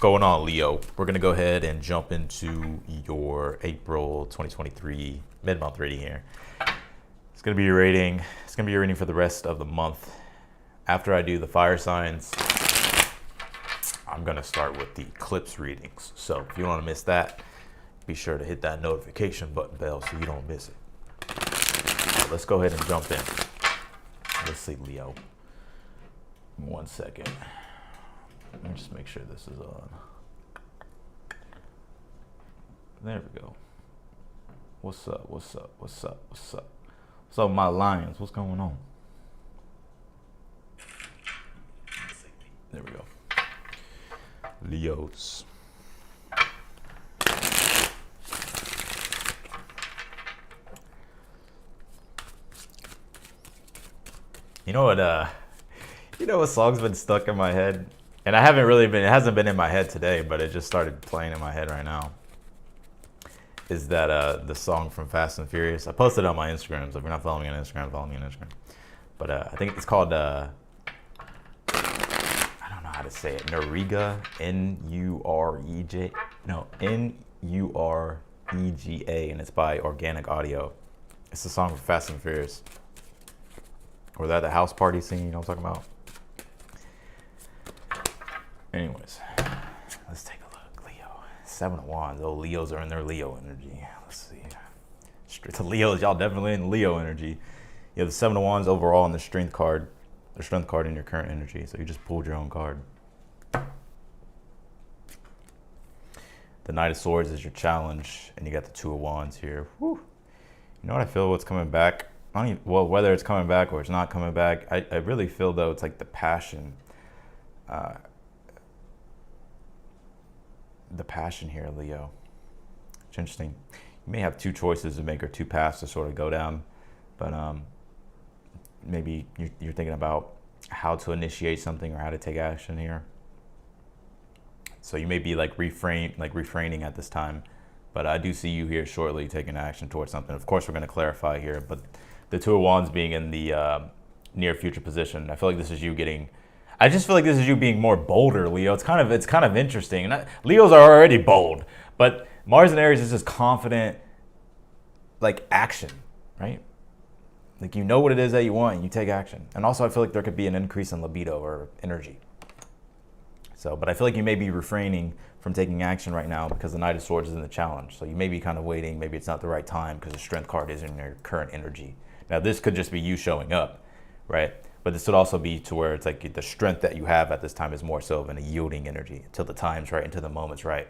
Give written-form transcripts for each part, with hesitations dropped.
going on, Leo? We're going to go ahead and jump into your April 2023 mid-month reading here. It's going to be your rating. It's going to be your reading for the rest of the month. After I do the fire signs, I'm going to start with the eclipse readings. So if you don't want to miss that, be sure to hit that notification button bell so you don't miss it. So let's go ahead and jump in. Let's see, Leo. 1 second. Let me just make sure this is on. There we go. What's up? What's up? What's up? What's up? What's up, my lions? What's going on? There we go. Leos. You know what song's been stuck in my head? And it hasn't been in my head today, but it just started playing in my head right now. Is that the song from Fast and Furious? I posted it on my Instagram, so if you're not following me on Instagram, follow me on Instagram. But I think it's called, I don't know how to say it, Nuriga, N-U-R-E-J, no, N-U-R-E-G-A, and it's by Organic Audio. It's the song from Fast and Furious. Or that the house party scene, you know what I'm talking about? Anyways, let's take a look. Leo, 7 of Wands. Oh, Leos are in their Leo energy. Let's see. Straight to Leos, y'all definitely in Leo energy. You have the 7 of Wands overall in the strength card in your current energy. So you just pulled your own card. The Knight of Swords is your challenge, and you got the 2 of Wands here. Whew. You know what I feel? What's coming back? Whether it's coming back or it's not coming back, I really feel though it's like the passion. The passion here, Leo. It's interesting. You may have 2 choices to make or 2 paths to sort of go down, but maybe you're thinking about how to initiate something or how to take action here. So you may be refraining at this time, but I do see you here shortly taking action towards something. Of course, we're going to clarify here, but the 2 of Wands being in the near future position, I feel like this is you getting. I just feel like this is you being more bolder, Leo. It's kind of interesting. And Leos are already bold, but Mars and Aries is just confident, like action, right? Like you know what it is that you want and you take action. And also I feel like there could be an increase in libido or energy. So, but I feel like you may be refraining from taking action right now because the Knight of Swords is in the challenge. So you may be kind of waiting. Maybe it's not the right time because the Strength card is in your current energy. Now this could just be you showing up, right? But this would also be to where it's like the strength that you have at this time is more so of a yielding energy until the time's right, until the moment's right.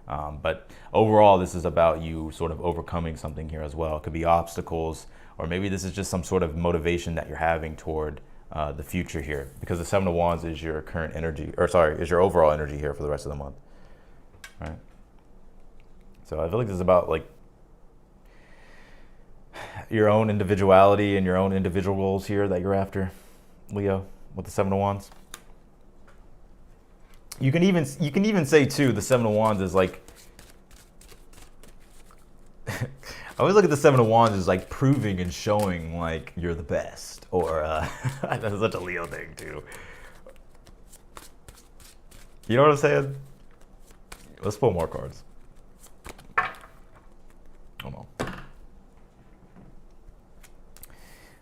But overall, this is about you sort of overcoming something here as well. It could be obstacles, or maybe this is just some sort of motivation that you're having toward the future here. Because the 7 of Wands is your current energy, is your overall energy here for the rest of the month, right? So I feel like this is about like your own individuality and your own individual goals here that you're after, Leo, with the 7 of Wands. You can even say too, the 7 of Wands is like I always look at the 7 of Wands as like proving and showing like you're the best, or that's such a Leo thing too. You know what I'm saying? Let's pull more cards. Hold on.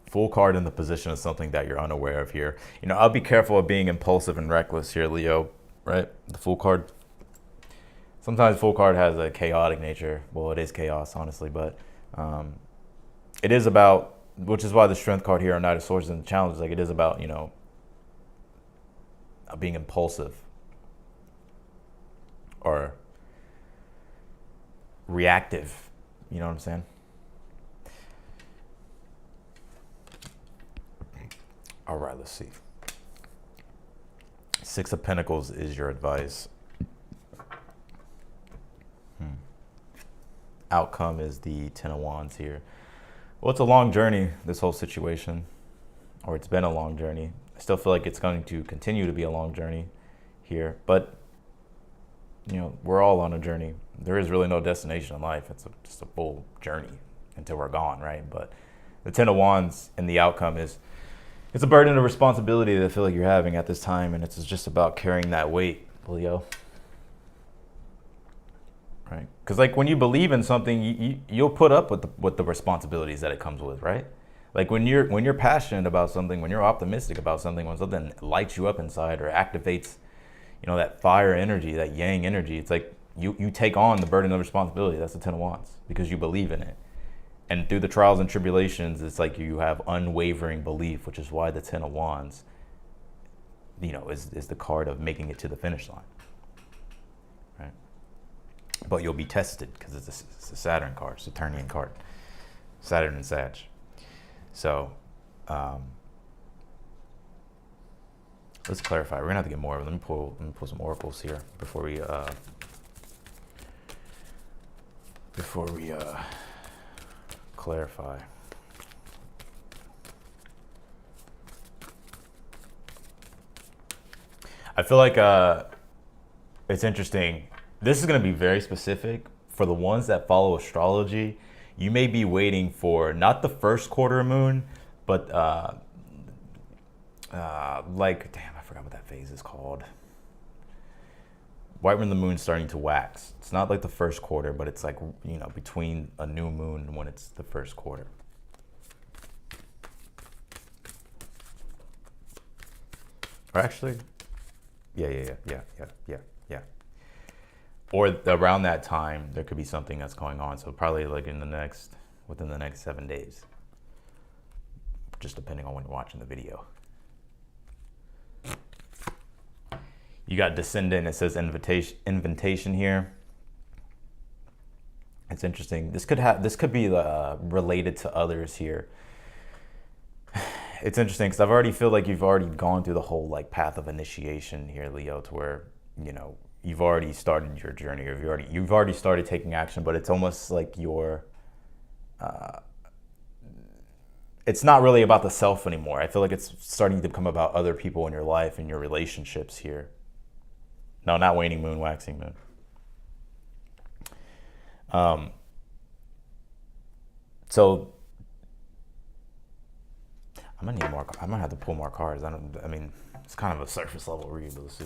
Full card in the position is something that you're unaware of here. You know, I'll be careful of being impulsive and reckless here, Leo, right? The Full card. Sometimes Full card has a chaotic nature. Well, it is chaos, honestly, but it is about, which is why the Strength card here on Knight of Swords in the challenge, like it is about, you know, being impulsive or reactive. You know what I'm saying? All right, let's see. 6 of Pentacles is your advice. Outcome is the 10 of Wands here. Well, it's a long journey, this whole situation, or it's been a long journey. I still feel like it's going to continue to be a long journey here, but you know, we're all on a journey. There is really no destination in life. It's just a full journey until we're gone, right? But the 10 of Wands and the outcome is, it's a burden of responsibility that I feel like you're having at this time, and it's just about carrying that weight, Leo. right? Because like when you believe in something, you'll put up with the responsibilities that it comes with, right? Like when you're passionate about something, when you're optimistic about something, when something lights you up inside or activates, that fire energy, that yang energy, it's like you take on the burden of responsibility. That's the Ten of Wands, because you believe in it. And through the trials and tribulations, it's like you have unwavering belief, which is why the Ten of Wands, is the card of making it to the finish line, right? But you'll be tested because it's a Saturn card, Saturnian card, Saturn and Sag. So let's clarify. We're gonna have to get more. Let me pull some oracles here before we clarify. I feel like it's interesting. This is going to be very specific for the ones that follow astrology. You may be waiting for not the first quarter moon, but damn, I forgot what that phase is called. Right when the moon's starting to wax. It's not like the first quarter, but it's like, between a new moon and when it's the first quarter. Or actually, yeah. Or around that time, there could be something that's going on. So probably like within the next 7 days, just depending on when you're watching the video. You got descendant. It says invitation here. It's interesting. This could be related to others here. It's interesting because I already feel like you've already gone through the whole like path of initiation here, Leo, to where you've already started your journey, or you've already started taking action. But it's almost like it's not really about the self anymore. I feel like it's starting to become about other people in your life and your relationships here. No, not waning moon, waxing moon. So I'm gonna need more. I'm gonna have to pull more cards. I mean, it's kind of a surface level read, but let's see.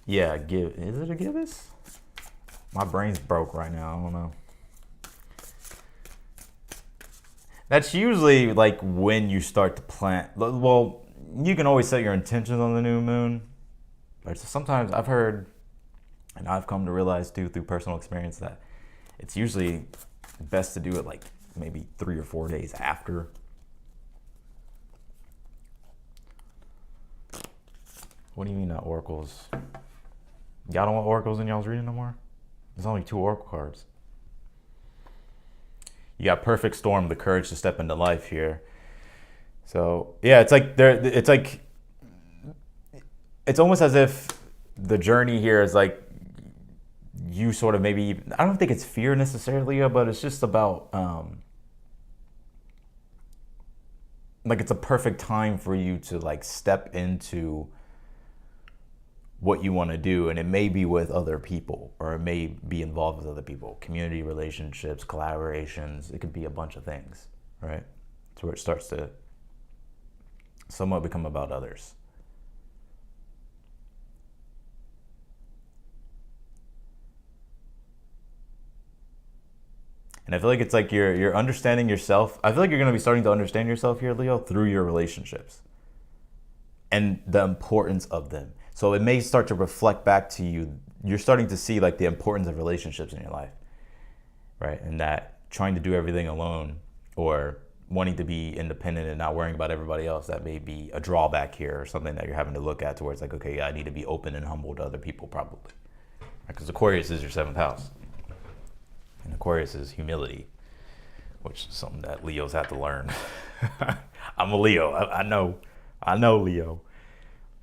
Yeah, is it a gibbous? My brain's broke right now. I don't know. That's usually like when you start to plant. Well, you can always set your intentions on the new moon, but sometimes I've heard, and I've come to realize too through personal experience, that it's usually best to do it like maybe 3 or 4 days after. What do you mean not oracles? Y'all don't want oracles in y'all's reading no more? There's only 2 oracle cards. You got perfect storm, the courage to step into life here. So yeah, it's almost as if the journey here is like you sort of maybe, I don't think it's fear necessarily, but it's just about like it's a perfect time for you to like step into what you want to do, and it may be with other people, or it may be involved with other people, community relationships, collaborations. It could be a bunch of things, right? It's where it starts to somewhat become about others. And I feel like it's like you're understanding yourself. I feel like you're going to be starting to understand yourself here, Leo, through your relationships and the importance of them. So it may start to reflect back to you. You're starting to see like the importance of relationships in your life, right? And that trying to do everything alone, or wanting to be independent and not worrying about everybody else, that may be a drawback here, or something that you're having to look at to where it's like, okay, I need to be open and humble to other people, probably. Because Aquarius is your 7th house. And Aquarius is humility, which is something that Leos have to learn. I'm a Leo. I know Leo.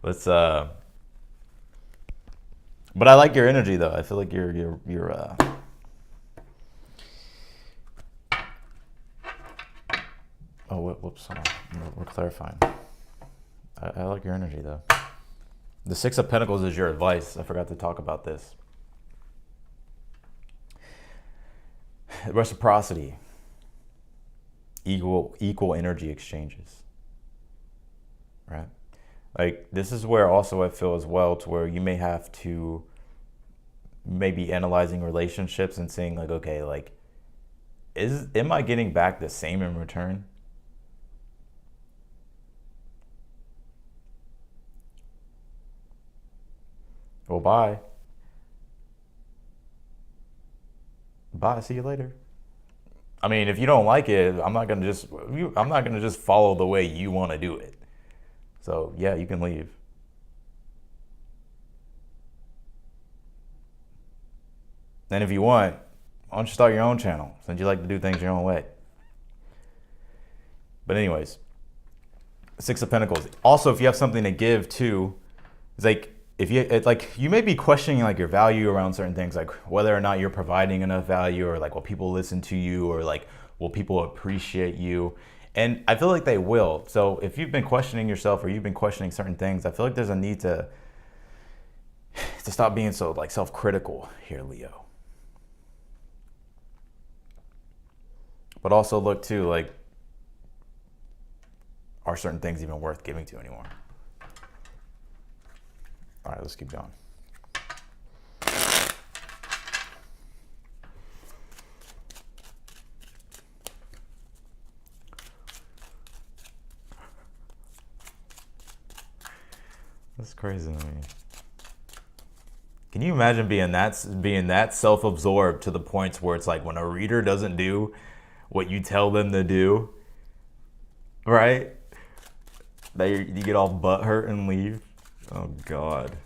Let's but I like your energy though. I feel like you're oh, whoops, hold on. We're clarifying. I like your energy though. The 6 of Pentacles is your advice. I forgot to talk about this. Reciprocity. Equal energy exchanges. Right? Like, this is where also I feel as well, to where you may have to maybe analyzing relationships and saying like, okay, like, am I getting back the same in return? Well, bye. Bye. See you later. I mean, if you don't like it, I'm not gonna just follow the way you want to do it. So yeah, you can leave. And if you want, why don't you start your own channel since you like to do things your own way? But anyways, Six of Pentacles. Also, if you have something to give too, it's like it's like you may be questioning like your value around certain things, like whether or not you're providing enough value, or like will people listen to you, or like will people appreciate you? And I feel like they will. So if you've been questioning yourself, or you've been questioning certain things, I feel like there's a need to stop being so like self-critical here, Leo. But also look too, like, are certain things even worth giving to anymore? All right, let's keep going. That's crazy to me. Can you imagine being that self-absorbed to the points where it's like when a reader doesn't do what you tell them to do, right? That you get all butthurt and leave. Oh God.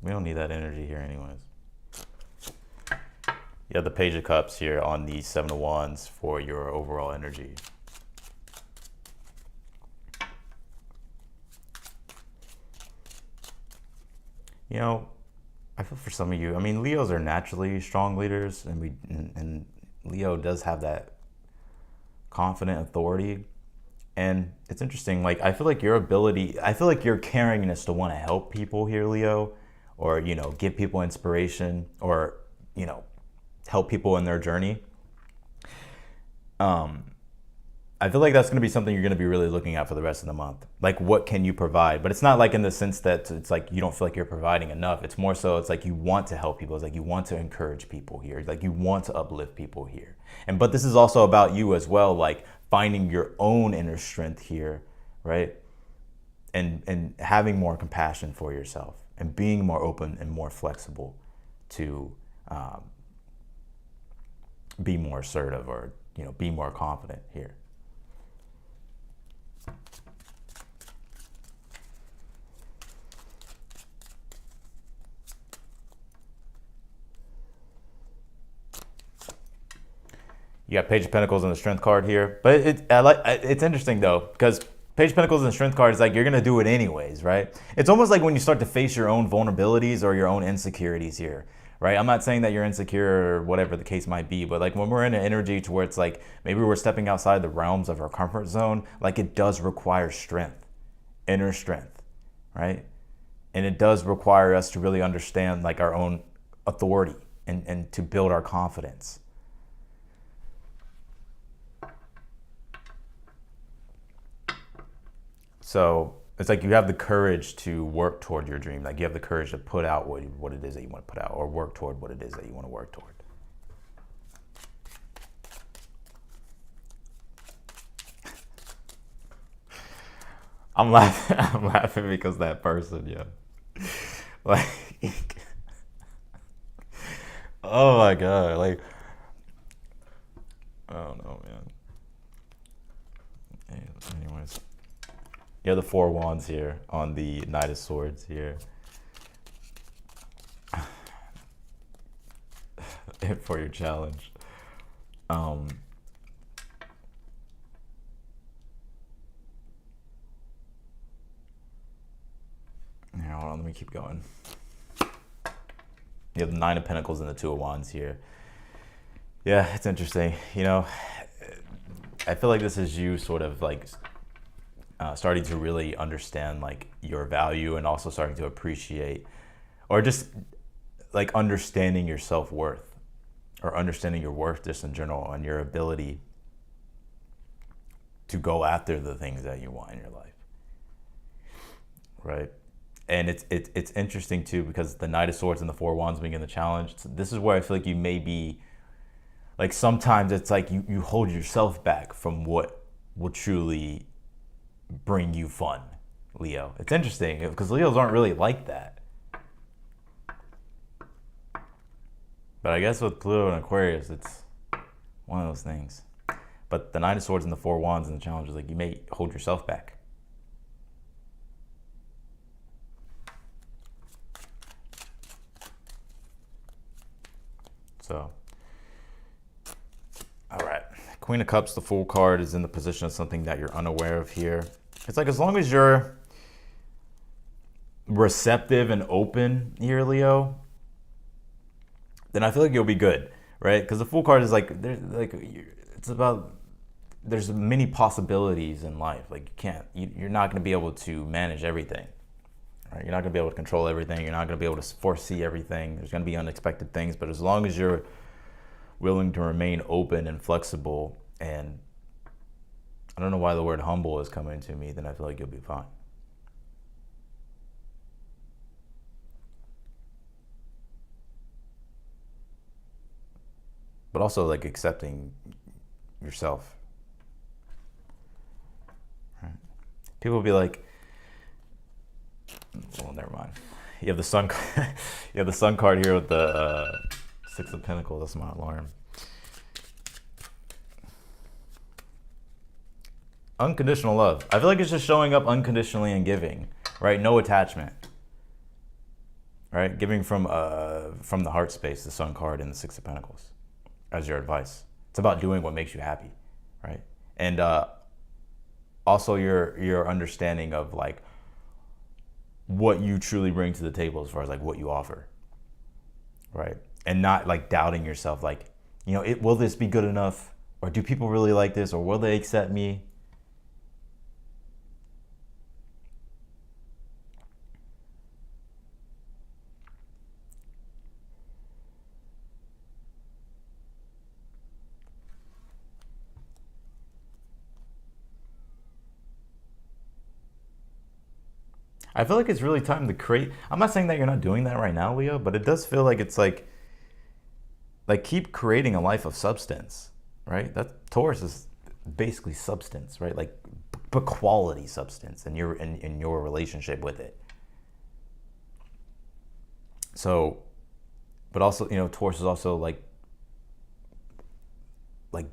We don't need that energy here anyways. You have the Page of Cups here on the Seven of Wands for your overall energy. You know, I feel for some of you, I mean, Leos are naturally strong leaders, and Leo does have that confident authority. And it's interesting, like, I feel like your caringness to want to help people here, Leo, or, you know, give people inspiration, or, you know, help people in their journey. I feel like that's going to be something you're going to be really looking at for the rest of the month. Like, what can you provide? But it's not like in the sense that it's like you don't feel like you're providing enough. It's more so it's like you want to help people. It's like you want to encourage people here. Like you want to uplift people here. But this is also about you as well, like finding your own inner strength here, right? And having more compassion for yourself and being more open and more flexible to be more assertive, or, you know, be more confident here. You got Page of Pentacles and the Strength card here, but it's interesting though, because Page of Pentacles and the Strength card is like you're gonna do it anyways, right? It's almost like when you start to face your own vulnerabilities or your own insecurities here, right? I'm not saying that you're insecure or whatever the case might be, but like when we're in an energy to where it's like maybe we're stepping outside the realms of our comfort zone, like it does require strength, inner strength, right? And it does require us to really understand like our own authority and to build our confidence. So it's like you have the courage to work toward your dream. Like you have the courage to put out what it is that you want to put out, or work toward what it is that you want to work toward. I'm laughing. I'm laughing because that person, yeah. Like, oh my God. Like, I don't know, man. Anyways. You have the Four Wands here on the Knight of Swords here. For your challenge. Hold on, let me keep going. You have the Nine of Pentacles and the Two of Wands here. Yeah, it's interesting. You know, I feel like this is you sort of like starting to really understand like your value, and also starting to appreciate, or just like understanding your self-worth, or understanding your worth just in general, and your ability to go after the things that you want in your life, right? And it's interesting too, because the Knight of Swords and the Four Wands being in the challenge, this is where I feel like you may be, like sometimes it's like you hold yourself back from what will truly bring you fun, Leo. It's interesting because Leos aren't really like that. But I guess with Pluto and Aquarius, it's one of those things. But the Nine of Swords and the Four Wands in the challenge is like you may hold yourself back. So, all right. Queen of Cups, the Fool card, is in the position of something that you're unaware of here. It's like as long as you're receptive and open here, Leo, then I feel like you'll be good, right? Because the Fool card is like, it's about, there's many possibilities in life. Like you're not going to be able to manage everything, right? You're not going to be able to control everything. You're not going to be able to foresee everything. There's going to be unexpected things, but as long as you're willing to remain open and flexible, and I don't know why the word humble is coming to me, then I feel like you'll be fine. But also like accepting yourself. Right? People will be like, well, never mind. You have the sun. You have the Sun card here with the Six of Pentacles. That's my alarm. Unconditional love. I feel like it's just showing up unconditionally and giving, right? No attachment, right? Giving from the heart space, the Sun card and the Six of Pentacles as your advice. It's about doing what makes you happy, right? And also your understanding of like what you truly bring to the table as far as like what you offer, right? And not like doubting yourself, like, you know, will this be good enough? Or do people really like this? Or will they accept me? I feel like it's really time to create. I'm not saying that you're not doing that right now, Leo, but it does feel like it's like keep creating a life of substance, right? That Taurus is basically substance, right? Like, but quality substance in your relationship with it. So, but also, you know, Taurus is also like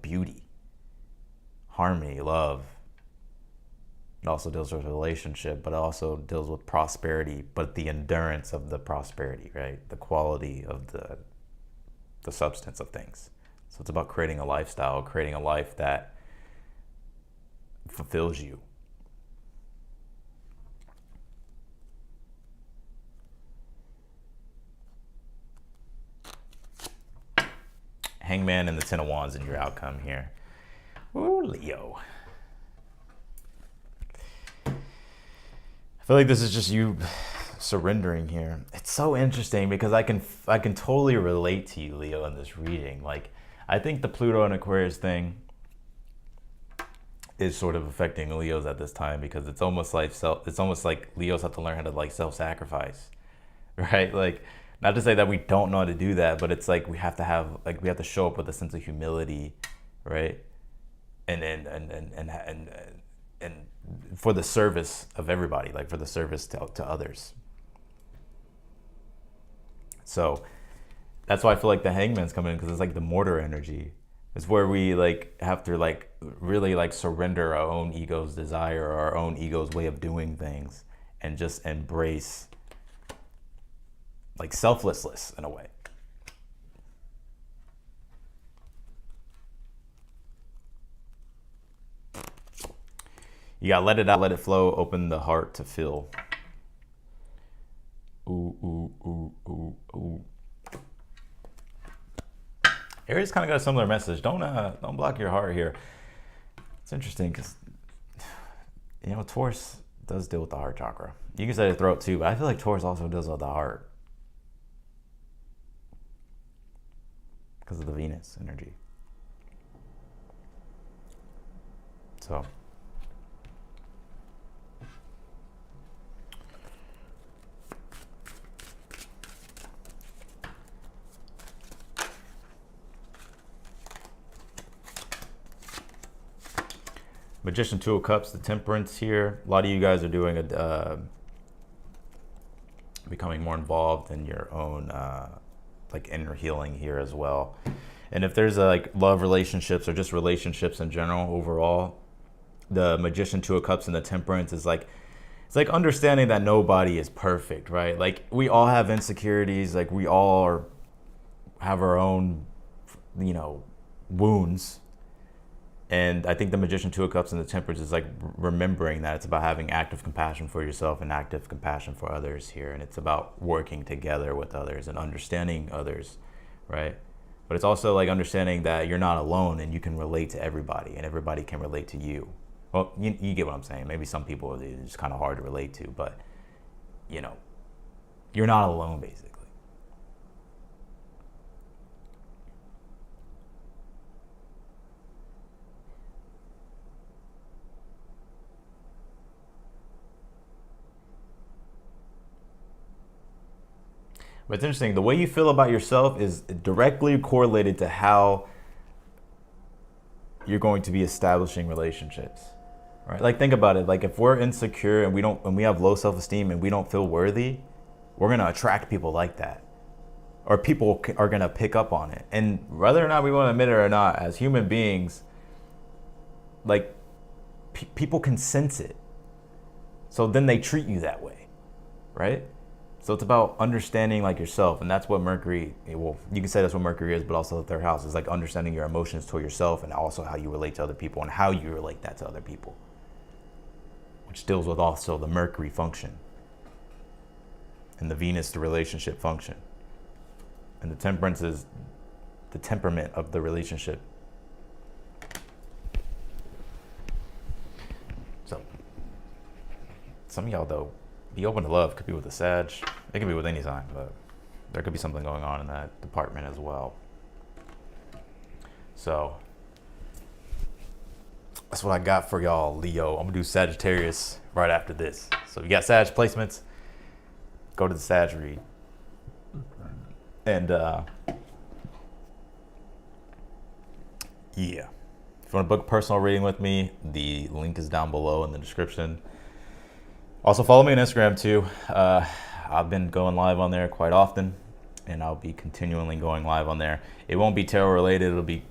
beauty, harmony, love. It also deals with relationship, but it also deals with prosperity, but the endurance of the prosperity, right? The quality of the substance of things. So it's about creating a lifestyle, creating a life that fulfills you. Hangman and the Ten of Wands in your outcome here. Ooh, Leo. I feel like this is just you surrendering here. It's so interesting because I can totally relate to you, Leo, in this reading. Like, I think the Pluto and Aquarius thing is sort of affecting Leos at this time because it's almost like Leos have to learn how to like self-sacrifice, right? Like, not to say that we don't know how to do that, but it's like we have to show up with a sense of humility, right? And for the service of everybody, like for the service to others. So that's why I feel like the Hangman's coming in, because it's like the mortar energy. It's where we like have to like really like surrender our own ego's desire or our own ego's way of doing things and just embrace like selflessness in a way. You gotta let it out, let it flow, open the heart to feel. Ooh, ooh, ooh, ooh, ooh. Aries kind of got a similar message. Don't block your heart here. It's interesting because, you know, Taurus does deal with the heart chakra. You can say the throat too, but I feel like Taurus also deals with the heart. because of the Venus energy. So Magician, Two of Cups, the Temperance here. A lot of you guys are doing becoming more involved in your own like inner healing here as well. And if there's like love relationships or just relationships in general overall, the Magician, Two of Cups, and the Temperance is like, it's like understanding that nobody is perfect, right? Like we all have insecurities, like we all have our own, you know, wounds. And I think the Magician, Two of Cups, and the Temperance is like remembering that it's about having active compassion for yourself and active compassion for others here. And it's about working together with others and understanding others, right? But it's also like understanding that you're not alone and you can relate to everybody and everybody can relate to you. Well, you get what I'm saying. Maybe some people it's just kind of hard to relate to, but you know, you're not alone basically. But it's interesting, the way you feel about yourself is directly correlated to how you're going to be establishing relationships, right? Like think about it, like if we're insecure and we have low self-esteem and we don't feel worthy, we're gonna attract people like that. Or people are gonna pick up on it. And whether or not we wanna admit it or not, as human beings, like people can sense it. So then they treat you that way, right? So it's about understanding like yourself, and that's what Mercury, well, you can say that's what Mercury is, but also the third house is like understanding your emotions toward yourself and also how you relate to other people and how you relate that to other people, which deals with also the Mercury function and the Venus, the relationship function. And the Temperance is the temperament of the relationship. So some of y'all though, be open to love. Could be with a Sag. It could be with any sign, but there could be something going on in that department as well. So that's what I got for y'all, Leo. I'm gonna do Sagittarius right after this. So if you got Sag placements, go to the Sag read. And yeah. If you want to book a personal reading with me, the link is down below in the description. Also follow me on Instagram too. I've been going live on there quite often, and I'll be continually going live on there. It won't be tarot related. It'll be,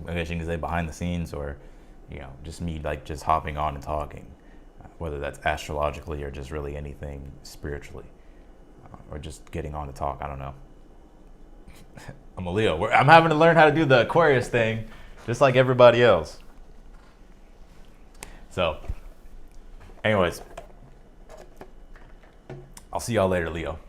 I guess you can say, behind the scenes, or you know, just me like just hopping on and talking, whether that's astrologically or just really anything spiritually, or just getting on to talk. I don't know. I'm a Leo. I'm having to learn how to do the Aquarius thing, just like everybody else. So, anyways. I'll see y'all later, Leo.